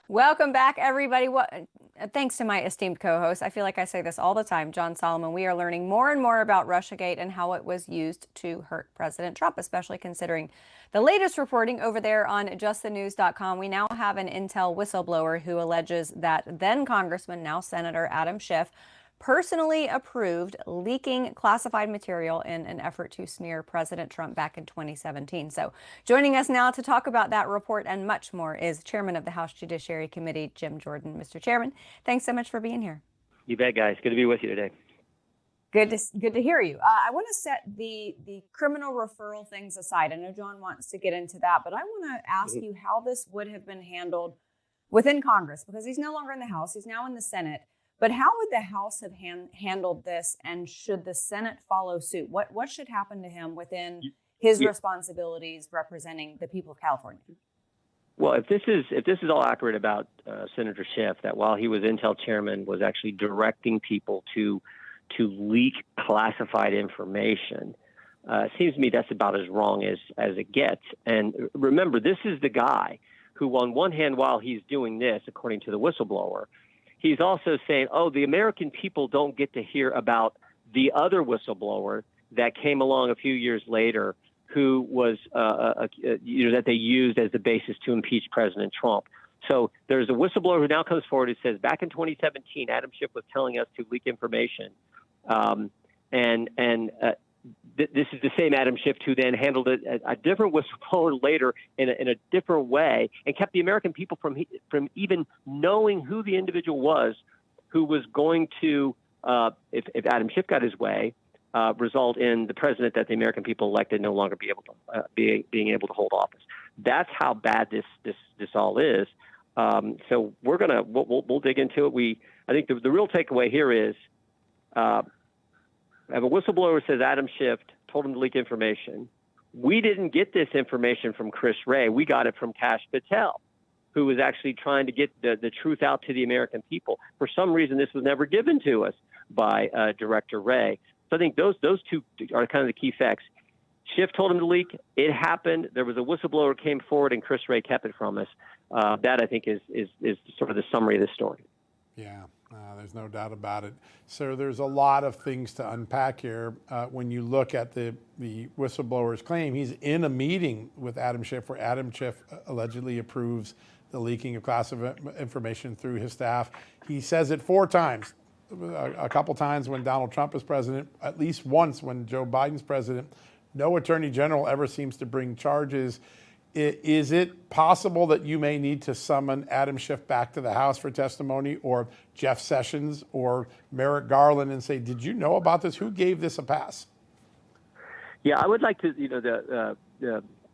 Welcome back, everybody. Thanks to my esteemed co-host. I feel like I say this all the time, John Solomon. We are learning more and more about Russiagate and how it was used to hurt President Trump, especially considering the latest reporting over there on justthenews.com. We now have an intel whistleblower who alleges that then-Congressman, now Senator Adam Schiff, personally approved leaking classified material in an effort to smear President Trump back in 2017. So joining us now to talk about that report and much more is Chairman of the House Judiciary Committee, Jim Jordan. Mr. Chairman, thanks so much for being here. You bet, guys. Good to be with you today. Good to hear you. I want to set the criminal referral things aside. I know John wants to get into that, but I want to ask you how this would have been handled within Congress, because he's no longer in the House. He's now in the Senate. But how would the House have handled this, and should the Senate follow suit? What should happen to him within his responsibilities representing the people of California? Well, if this is all accurate about Senator Schiff, that while he was Intel chairman, was actually directing people to leak classified information, it seems to me that's about as wrong as it gets. And remember, this is the guy who, on one hand, while he's doing this, according to the whistleblower, he's also saying, oh, the American people don't get to hear about the other whistleblower that came along a few years later who was, that they used as the basis to impeach President Trump. So there's a whistleblower who now comes forward and says, back in 2017, Adam Schiff was telling us to leak information. This is the same Adam Schiff who then handled it a different whistleblower later in a different way and kept the American people from even knowing who the individual was who was going to, if Adam Schiff got his way, result in the president that the American people elected no longer being able to hold office. That's how bad this all is. So we'll dig into it. I think the real takeaway here is. If a whistleblower says Adam Schiff told him to leak information, we didn't get this information from Chris Wray. We got it from Kash Patel, who was actually trying to get the truth out to the American people. For some reason, this was never given to us by Director Wray. So I think those two are kind of the key facts. Schiff told him to leak. It happened. There was a whistleblower who came forward, and Chris Wray kept it from us. That, I think, is sort of the summary of the story. Yeah. There's no doubt about it. So there's a lot of things to unpack here. When you look at the whistleblower's claim, he's in a meeting with Adam Schiff where Adam Schiff allegedly approves the leaking of classified information through his staff. He says it 4 times, a couple times when Donald Trump is president, at least once when Joe Biden's president. No attorney general ever seems to bring charges. Is it possible that you may need to summon Adam Schiff back to the House for testimony, or Jeff Sessions or Merrick Garland, and say, did you know about this? Who gave this a pass? Yeah, I would like to,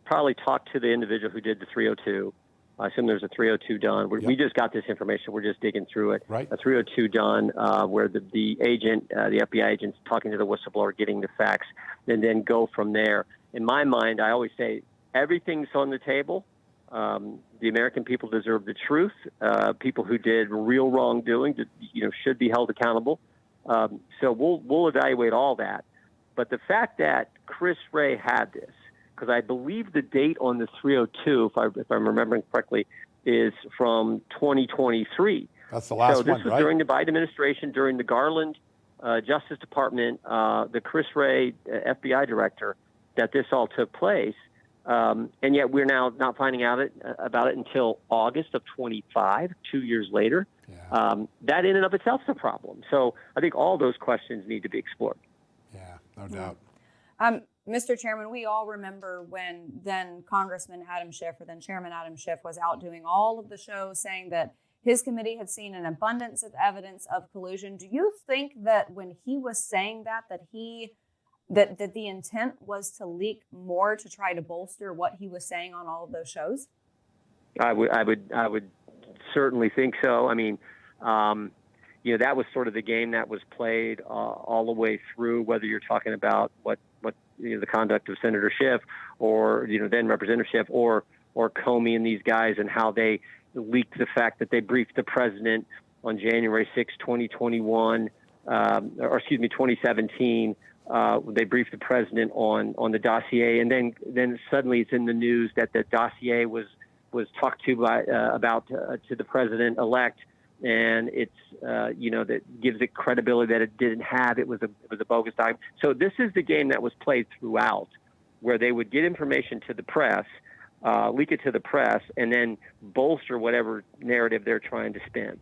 probably talk to the individual who did the 302. I assume there's a 302 done. We just got this information. We're just digging through it. Right. A 302 done where the agent, the FBI agent's talking to the whistleblower, getting the facts, and then go from there. In my mind, I always say, everything's on the table. The American people deserve the truth. People who did real wrongdoing, should be held accountable. So we'll evaluate all that. But the fact that Chris Wray had this, because I believe the date on the 302, if I'm remembering correctly, is from 2023. That's the last one, right? So this was during the Biden administration, during the Garland Justice Department, the Chris Wray FBI director, that this all took place. And yet we're now not finding out about it until August of 25, 2 years later. Yeah. That in and of itself is a problem. So I think all those questions need to be explored. Yeah, no doubt. Mr. Chairman, we all remember when then Congressman Adam Schiff, or then Chairman Adam Schiff, was out doing all of the shows saying that his committee had seen an abundance of evidence of collusion. Do you think that when he was saying that the intent was to leak more to try to bolster what he was saying on all of those shows? I would certainly think so. I mean, that was sort of the game that was played all the way through, whether you're talking about what the conduct of Senator Schiff or, then Representative Schiff or Comey and these guys, and how they leaked the fact that they briefed the president on January 6, 2021, 2017. They briefed the president on the dossier, and then suddenly it's in the news that the dossier was was talked to about to the president-elect, and it's that gives it credibility that it didn't have. It was a bogus document. So this is the game that was played throughout, where they would get information to the press, leak it to the press, and then bolster whatever narrative they're trying to spin.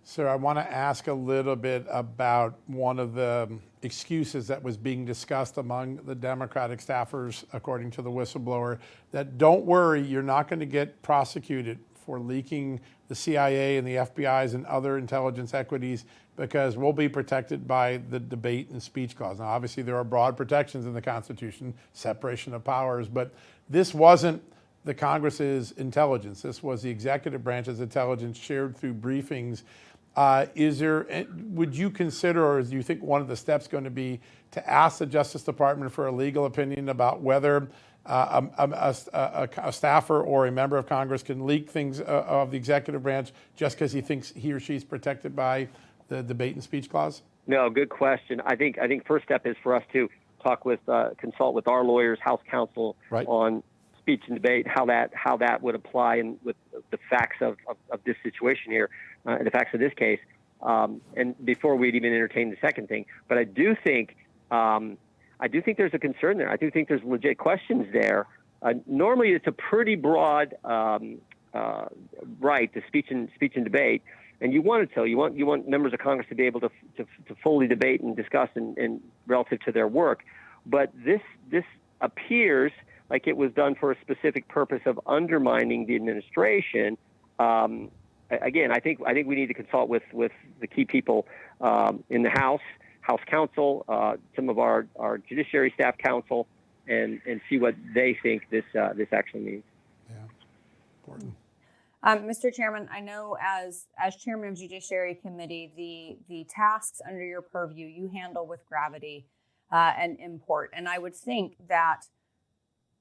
Sir, I want to ask a little bit about one of the excuses that was being discussed among the Democratic staffers, according to the whistleblower, that don't worry, you're not going to get prosecuted for leaking the CIA and the FBI's and other intelligence equities because we'll be protected by the debate and speech clause. Now, obviously, there are broad protections in the Constitution, separation of powers, but this wasn't the Congress's intelligence. This was the executive branch's intelligence shared through briefings. Would you consider, or do you think one of the steps going to be to ask the Justice Department for a legal opinion about whether a staffer or a member of Congress can leak things of the executive branch just because he thinks he or she's protected by the debate and speech clause? No, good question. I think first step is for us to consult with our lawyers, House counsel, right, on speech and debate, how that would apply and with the facts of this situation here, and the facts of this case, and before we'd even entertain the second thing. But I do think there's a concern there. I do think there's legit questions there. Normally, it's a pretty broad right to speech and debate, and you want members of Congress to be able to fully debate and discuss and relative to their work. But this appears like it was done for a specific purpose of undermining the administration. Again, I think we need to consult with the key people in the House counsel, some of our judiciary staff counsel, and see what they think this actually means. Yeah, important. Mr. Chairman, I know as chairman of Judiciary Committee, the tasks under your purview you handle with gravity and import. And I would think that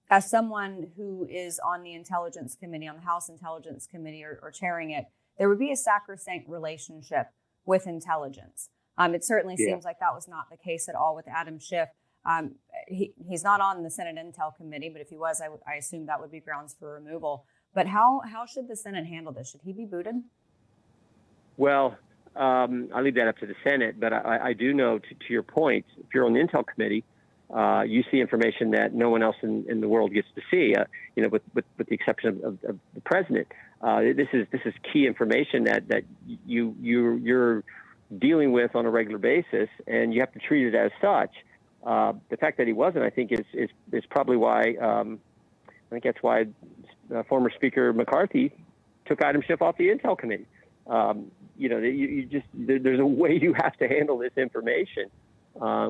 as someone who is on the Intelligence Committee, on the House Intelligence Committee, or chairing it, there would be a sacrosanct relationship with intelligence. It certainly seems like that was not the case at all with Adam Schiff. He's not on the Senate Intel Committee, but if he was, I assume that would be grounds for removal. But how should the Senate handle this? Should he be booted? Well, I leave that up to the Senate, but I do know, to your point, if you're on the Intel Committee, you see information that no one else in the world gets to see, with the exception of the president. This is key information that you're dealing with on a regular basis, and you have to treat it as such. The fact that he wasn't, I think, is probably why. I think that's why former Speaker McCarthy took Adam Schiff off the Intel Committee. There's a way you have to handle this information. I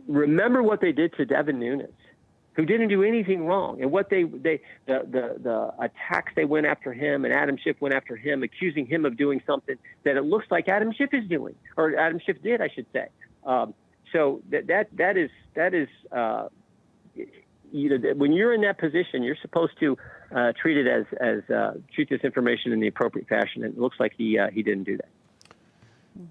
remember what they did to Devin Nunes, who didn't do anything wrong, and what the attacks they went after him, and Adam Schiff went after him, accusing him of doing something that it looks like Adam Schiff is doing, or Adam Schiff did, I should say. So that is when you're in that position, you're supposed to treat it as treat this information in the appropriate fashion. And it looks like he didn't do that.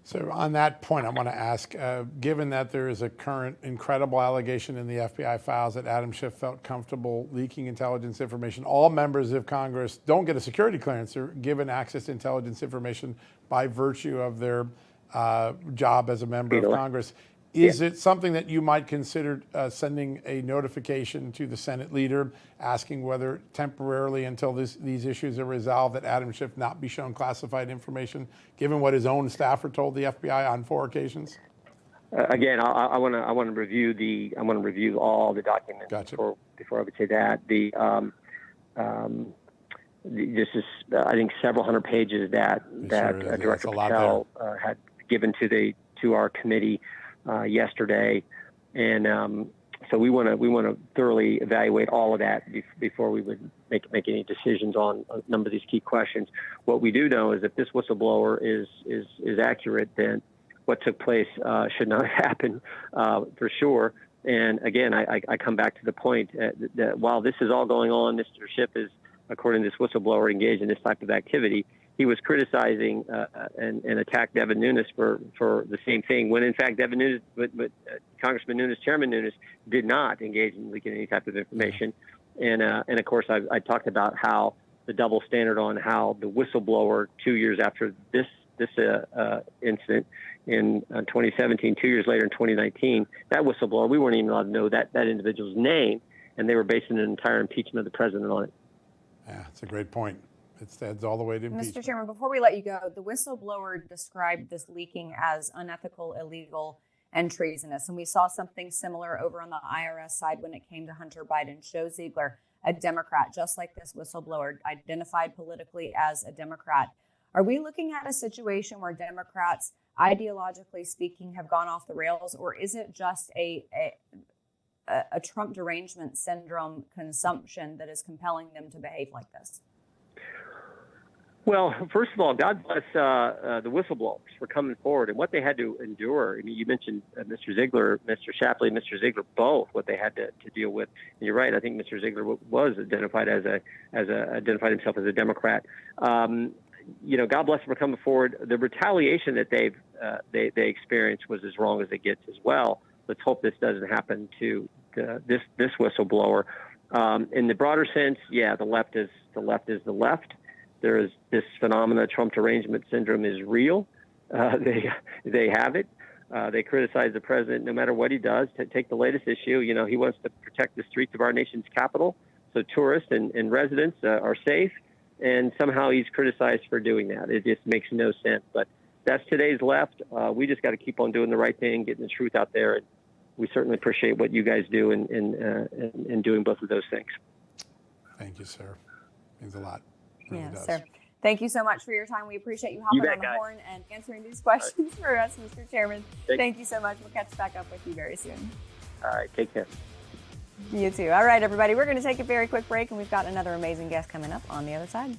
So on that point, I want to ask, given that there is a current incredible allegation in the FBI files that Adam Schiff felt comfortable leaking intelligence information, all members of Congress don't get a security clearance. They're given access to intelligence information by virtue of their job as a member of Congress. Is it something that you might consider sending a notification to the Senate leader asking whether temporarily until these issues are resolved that Adam Schiff not be shown classified information, given what his own staffer told the FBI on 4 occasions? Again, I want to review all the documents. Gotcha. before I would say that. This is I think several hundred pages that Director Patel had given to our committee yesterday, and so we want to thoroughly evaluate all of that before we would make any decisions on a number of these key questions. What we do know is if this whistleblower is accurate, then what took place should not have happened for sure. And again, I come back to the point that while this is all going on, Mr. Schiff is, according to this whistleblower, engaged in this type of activity. He was criticizing and attacked Devin Nunes for the same thing, when in fact Devin Nunes, but Congressman Nunes, Chairman Nunes, did not engage in leaking any type of information. And of course, I talked about how the double standard on how the whistleblower 2 years after this incident in 2017, 2 years later in 2019, that whistleblower, we weren't even allowed to know that individual's name, and they were basing an entire impeachment of the president on it. Yeah, it's a great point. It heads all the way to impeachment. Mr. Chairman, before we let you go, the whistleblower described this leaking as unethical, illegal, and treasonous. And we saw something similar over on the IRS side when it came to Hunter Biden. Joe Ziegler, a Democrat, just like this whistleblower, identified politically as a Democrat. Are we looking at a situation where Democrats, ideologically speaking, have gone off the rails, or is it just a Trump derangement syndrome consumption that is compelling them to behave like this? Well, first of all, God bless the whistleblowers for coming forward and what they had to endure. I mean, you mentioned Mr. Ziegler, Mr. Shapley, Mr. Ziegler, both what they had to deal with. And you're right. I think Mr. Ziegler was identified identified himself as a Democrat. God bless them for coming forward. The retaliation that they experienced was as wrong as it gets as well. Let's hope this doesn't happen to this whistleblower. In the broader sense, yeah, the left is the left. There is this phenomena, Trump derangement syndrome, is real. They have it. They criticize the president no matter what he does. To take the latest issue, he wants to protect the streets of our nation's capital so tourists and residents are safe. And somehow he's criticized for doing that. It just makes no sense. But that's today's left. We just got to keep on doing the right thing, getting the truth out there. And we certainly appreciate what you guys do in doing both of those things. Thank you, sir. Means a lot. Really does. Sir. Thank you so much for your time. We appreciate you hopping on the horn and answering these questions for us, Mr. Chairman. Thank you so much. We'll catch back up with you very soon. All right. Take care. You too. All right, everybody. We're going to take a very quick break, and we've got another amazing guest coming up on the other side.